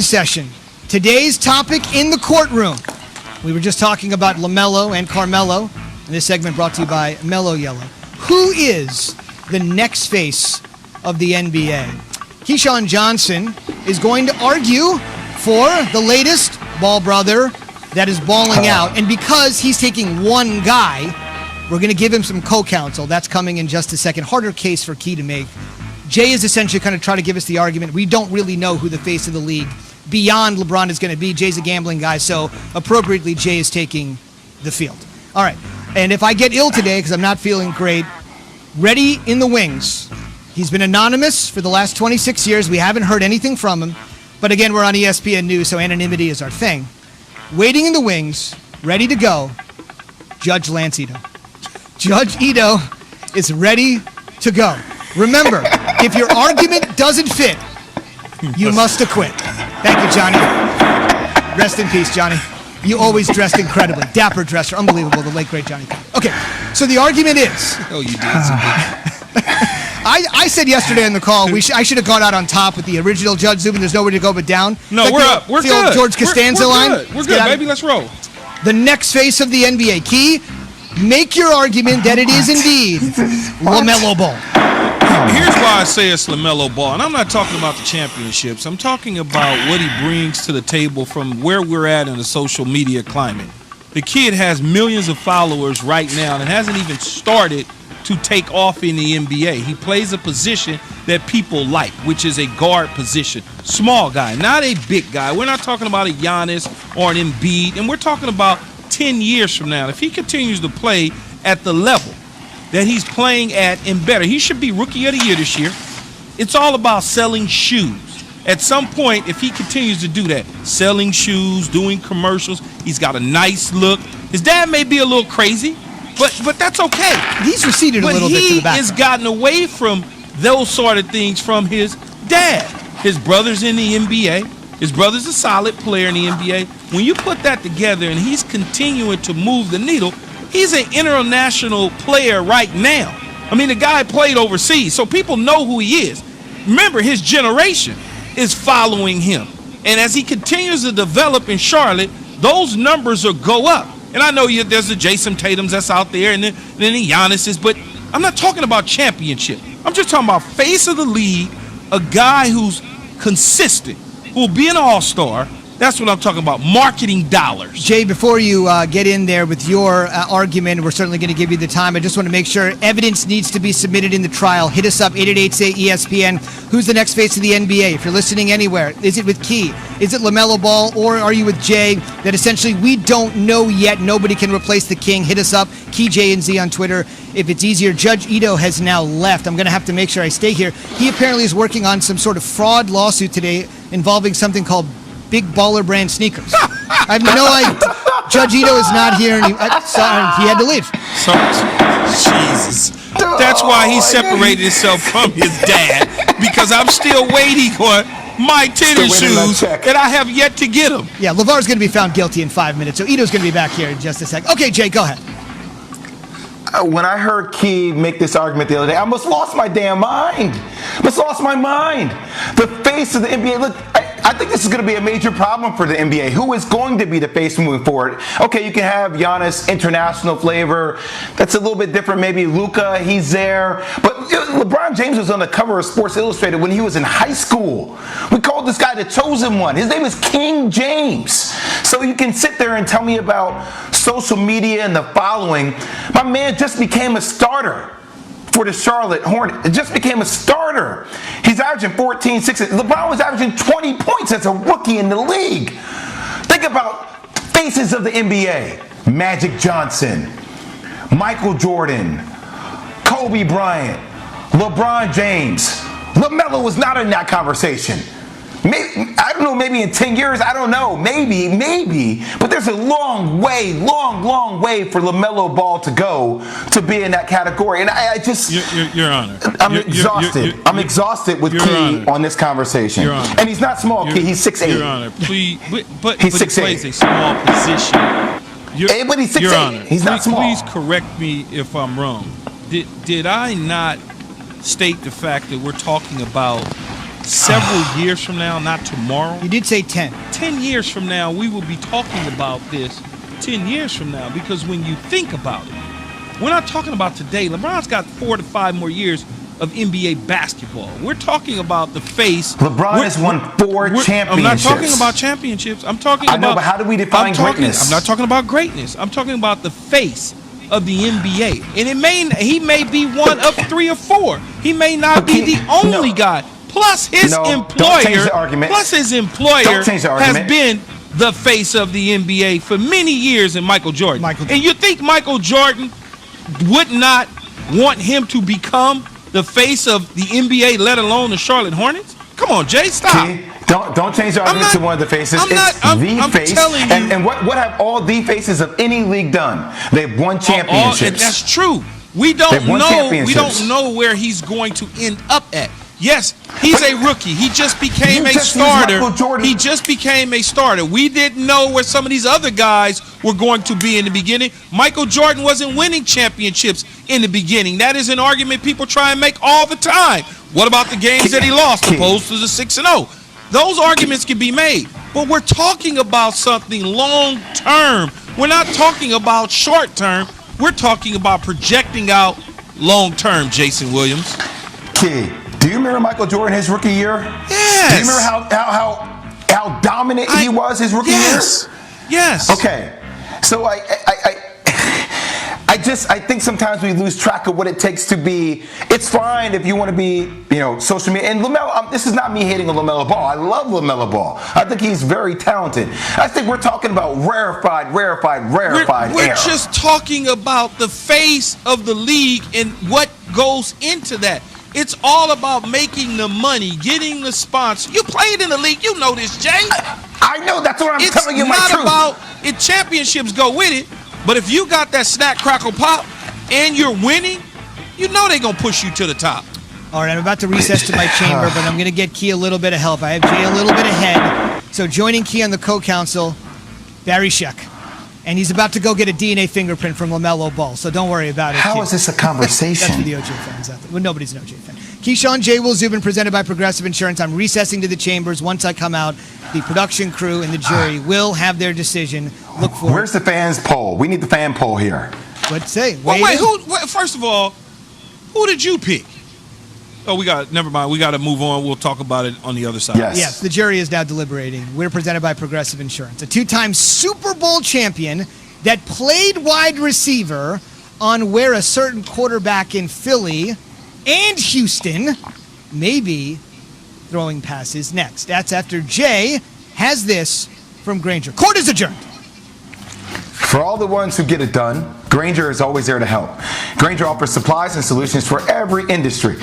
Session. Today's topic in the courtroom. We were just talking about LaMelo and Carmelo, and this segment brought to you by Mellow Yellow. Who is the next face of the NBA? Keyshawn Johnson is going to argue for the latest ball brother that is balling out, and because he's taking one guy, we're going to give him some co-counsel. That's coming in just a second. Harder case for Key to make. Jay is essentially kind of trying to give us the argument. We don't really know who the face of the league beyond LeBron is going to be. Jay's a gambling guy, so appropriately, Jay is taking the field. All right, and if I get ill today because I'm not feeling great, ready in the wings. He's been anonymous for the last 26 years. We haven't heard anything from him. But again, we're on ESPN News, so anonymity is our thing. Waiting in the wings, ready to go, Judge Lance Ito. Judge Ito is ready to go. Remember, if your argument doesn't fit, you must acquit. Thank you, Johnny. Rest in peace, Johnny. You always dressed incredibly. Dapper dresser. Unbelievable, the late, great Johnny. Okay, so the argument is... Oh, you did something. I said yesterday in the call, I should have gone out on top with the original Judge Zubin. There's nowhere to go but down. No, like we're up. We're good. Old George Costanza line. We're good, baby. Let's roll. The next face of the NBA. Key, make your argument that it is indeed LaMelo Ball. Here's why I say it's LaMelo Ball, and I'm not talking about the championships. I'm talking about what he brings to the table from where we're at in the social media climate. The kid has millions of followers right now and hasn't even started to take off in the NBA. He plays a position that people like, which is a guard position. Small guy, not a big guy. We're not talking about a Giannis or an Embiid, and we're talking about 10 years from now. If he continues to play at the level that he's playing at and better, he should be Rookie of the Year this year. It's all about selling shoes. At some point, if he continues to do that, selling shoes, doing commercials, he's got a nice look. His dad may be a little crazy, but that's okay. He's receded a little bit to the back. He has gotten away from those sort of things from his dad. His brother's in the NBA. His brother's a solid player in the NBA. When you put that together and he's continuing to move the needle, he's an international player right now. I mean, the guy played overseas, so people know who he is. Remember, his generation is following him. And as he continues to develop in Charlotte, those numbers will go up. And I know there's the Jason Tatums that's out there and then the Giannis's, but I'm not talking about championship. I'm just talking about face of the league, a guy who's consistent, who will be an all-star. That's what I'm talking about, marketing dollars. Jay, before you get in there with your argument, we're certainly going to give you the time. I just want to make sure evidence needs to be submitted in the trial. Hit us up, 888-SAY-ESPN. Who's the next face of the NBA? If you're listening anywhere, is it with Key? Is it LaMelo Ball? Or are you with Jay? That essentially we don't know yet. Nobody can replace the king. Hit us up, Key J and Z on Twitter. If it's easier, Judge Ito has now left. I'm going to have to make sure I stay here. He apparently is working on some sort of fraud lawsuit today involving something called Big Baller Brand sneakers. I have no idea. Judge Ito is not here, and he had to leave. So, Jesus. That's why he separated himself from his dad, because I'm still waiting on my tennis shoes that I have yet to get him. Yeah, LeVar's going to be found guilty in 5 minutes, so Ito's going to be back here in just a sec. Okay, Jay, go ahead. When I heard Key make this argument the other day, I almost lost my damn mind. Almost lost my mind. The face of the NBA. Look, I think this is going to be a major problem for the NBA. Who is going to be the face moving forward? Okay, you can have Giannis, international flavor. That's a little bit different. Maybe Luka, he's there. But LeBron James was on the cover of Sports Illustrated when he was in high school. We called this guy the chosen one. His name is King James. So you can sit there and tell me about social media and the following. My man just became a starter for the Charlotte Hornets. It just became a starter. He's averaging 14, 16. LeBron was averaging 20 points as a rookie in the league. Think about faces of the NBA. Magic Johnson, Michael Jordan, Kobe Bryant, LeBron James. LaMelo was not in that conversation. Maybe, I don't know, maybe in 10 years, I don't know, maybe, but there's a long way for LaMelo Ball to go to be in that category, and I just, Your Honor, I'm exhausted. I'm exhausted with Key on this conversation, and he's not small, Key, he's 6'8". Your Honor, please, but he's he 6'8". plays a small position. But he's 6'8". Your Honor, he's not small. Please correct me if I'm wrong. Did I not state the fact that we're talking about several years from now, not tomorrow. You did say 10. 10 years from now, we will be talking about this 10 years from now, because when you think about it, we're not talking about today. LeBron's got 4 to 5 more years of NBA basketball. We're talking about the face. LeBron has won 4 championships. I'm not talking about championships. I'm talking about. I know, but how do we define greatness? I'm not talking about greatness. I'm talking about the face of the NBA. And he may be one of 3 or 4. He may not be the only guy. Plus his employer has been the face of the NBA for many years in Michael Jordan. And you think Michael Jordan would not want him to become the face of the NBA, let alone the Charlotte Hornets? Come on, Jay, stop. Don't change the argument to one of the faces. I'm face. Telling you. And what have all the faces of any league done? They've won championships. That's true. We don't know where he's going to end up at. Yes, he's a rookie. He just became a starter. He just became a starter. We didn't know where some of these other guys were going to be in the beginning. Michael Jordan wasn't winning championships in the beginning. That is an argument people try and make all the time. What about the games that he lost opposed to the 6-0? Those arguments can be made. But we're talking about something long term. We're not talking about short term. We're talking about projecting out long term, Jason Williams. Key. Do you remember Michael Jordan his rookie year? Yes. Do you remember how dominant he was his rookie year? Yes. Okay. So I think sometimes we lose track of what it takes to be. It's fine if you want to be, social media. And LaMelo, this is not me hating on LaMelo Ball. I love LaMelo Ball. I think he's very talented. I think we're talking about rarefied We're air. just talking about the face of the league and what goes into that. It's all about making the money, getting the sponsor. You played in the league, you know this, Jay. I know, that's what I'm telling you, my truth. It's not about it. Championships go with it, but if you got that snack, crackle, pop, and you're winning, you know they're gonna push you to the top. All right, I'm about to recess to my chamber, but I'm going to get Key a little bit of help. I have Jay a little bit ahead. So joining Key on the co-counsel, Barry Sheck. And he's about to go get a DNA fingerprint from LaMelo Ball, so don't worry about it. How is this a conversation? That's for the OJ fans out there. Well, nobody's an OJ fan. Keyshawn, J. Will Zubin, presented by Progressive Insurance. I'm recessing to the chambers. Once I come out, the production crew and the jury will have their decision. Look for. Where's the fans poll? We need the fan poll here. What's say? First of all, who did you pick? Oh, never mind. We got to move on. We'll talk about it on the other side. Yes, the jury is now deliberating. We're presented by Progressive Insurance, a 2-time Super Bowl champion that played wide receiver on where a certain quarterback in Philly and Houston may be throwing passes next. That's after Jay has this from Granger. Court is adjourned. For all the ones who get it done, Granger is always there to help. Granger offers supplies and solutions for every industry.